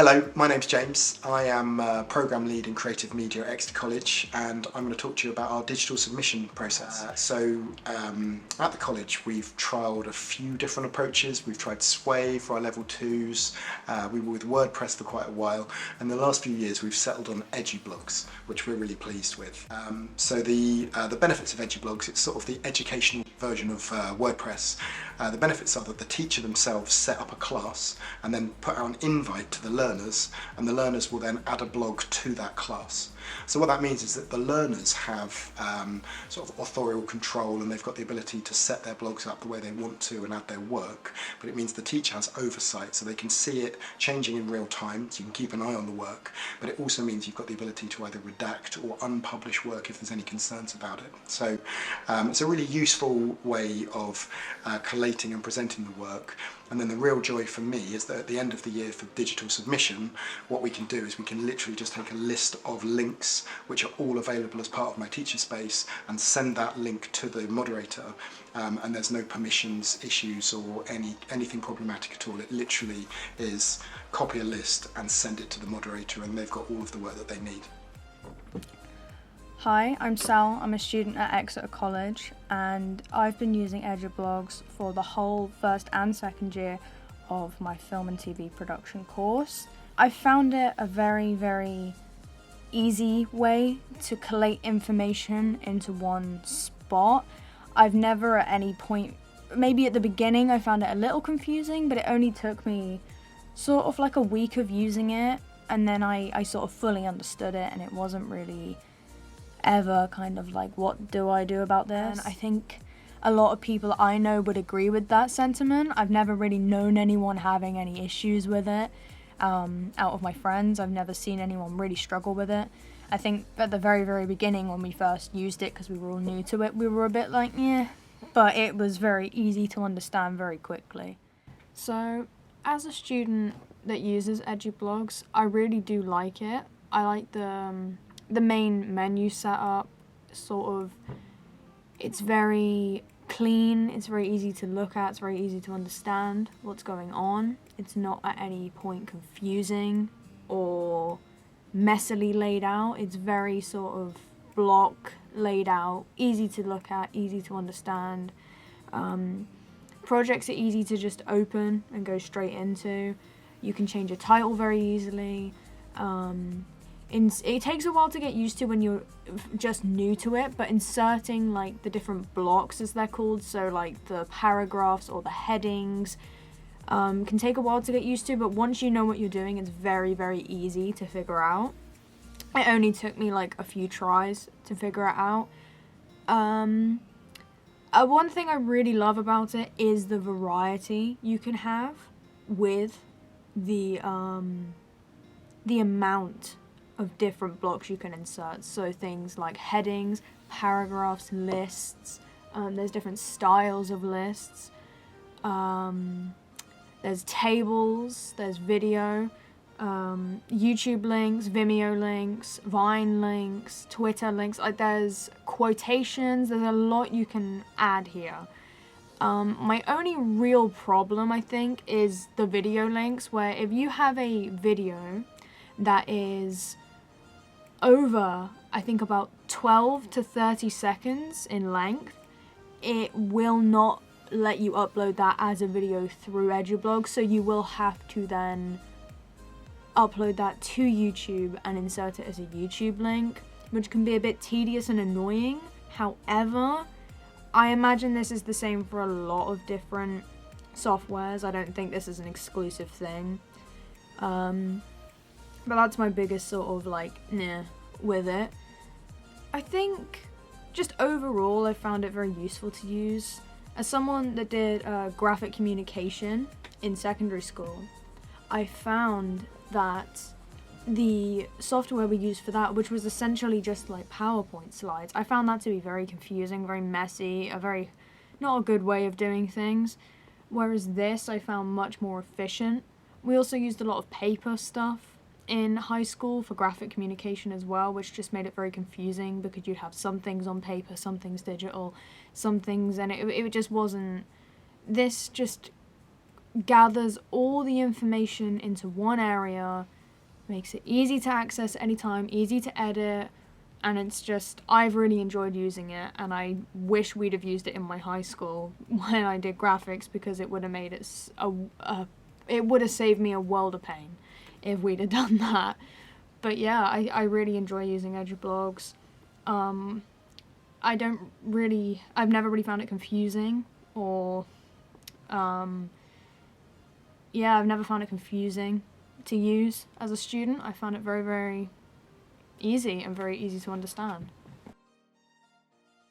Hello, my name's James. I am Programme Lead in Creative Media at Exeter College, and I'm going to talk to you about our digital submission process. At the college we've trialled a few different approaches. We've tried Sway for our level 2s, we were with WordPress for quite a while, and the last few years we've settled on Edublogs, which we're really pleased with. The benefits of Edublogs, it's sort of the educational version of WordPress. The benefits are that the teacher themselves set up a class and then put out an invite to the learners, and the learners will then add a blog to that class. So what that means is that the learners have sort of authorial control, and they've got the ability to set their blogs up the way they want to and add their work, but it means the teacher has oversight, so they can see it changing in real time, so you can keep an eye on the work, but it also means you've got the ability to either redact or unpublish work if there's any concerns about it. So it's a really useful way of collating and presenting the work. And then the real joy for me is that at the end of the year for digital submission, what we can do is we can literally just take a list of links which are all available as part of my teacher space and send that link to the moderator, and there's no permissions issues or anything problematic at all. It literally is copy a list and send it to the moderator, and they've got all of the work that they need. Hi, I'm Sal. I'm a student at Exeter College, and I've been using Edublogs for the whole first and second year of my film and TV production course. I found it a very, very easy way to collate information into one spot. I've never at any point, maybe at the beginning I found it a little confusing, but it only took me sort of like a week of using it, and then I sort of fully understood it, and it wasn't really ever kind of like, what do I do about this? And I think a lot of people I know would agree with that sentiment. I've never really known anyone having any issues with it. Out of my friends, I've never seen anyone really struggle with it. I think at the very, very beginning when we first used it, because we were all new to it, we were a bit like, yeah, but it was very easy to understand very quickly. So as a student that uses Edublogs, I really do like it. I like the main menu setup, sort of, it's very clean, it's very easy to look at, it's very easy to understand what's going on. It's not at any point confusing or messily laid out. It's very sort of block laid out, easy to look at, easy to understand. Projects are easy to just open and go straight into. You can change a title very easily. It takes a while to get used to when you're just new to it, but inserting like the different blocks, as they're called, so like the paragraphs or the headings, can take a while to get used to, but once you know what you're doing, it's very, very easy to figure out. It only took me like a few tries to figure it out. One thing I really love about it is the variety you can have with the amount of different blocks you can insert. So things like headings, paragraphs, lists, there's different styles of lists, there's tables, there's video, YouTube links, Vimeo links, Vine links, Twitter links, like there's quotations, there's a lot you can add here. My only real problem, I think, is the video links, where if you have a video that is over, I think, about 12 to 30 seconds in length, it will not let you upload that as a video through Edublogs, so you will have to then upload that to YouTube and insert it as a YouTube link, which can be a bit tedious and annoying. However, I imagine this is the same for a lot of different softwares. I don't think this is an exclusive thing. But that's my biggest sort of like, with it. I think just overall I found it very useful to use. As someone that did graphic communication in secondary school, I found that the software we used for that, which was essentially just like PowerPoint slides, I found that to be very confusing, very messy, not a good way of doing things. Whereas this I found much more efficient. We also used a lot of paper stuff in high school for graphic communication as well, which just made it very confusing because you'd have some things on paper, some things digital, some things, and it just wasn't. This just gathers all the information into one area, makes it easy to access anytime, easy to edit, and it's just, I've really enjoyed using it, and I wish we'd have used it in my high school when I did graphics, because it would have made it it would have saved me a world of pain if we'd have done that. But yeah, I really enjoy using Edublogs. I've never really found it confusing, or I've never found it confusing to use as a student. I found it very, very easy and very easy to understand.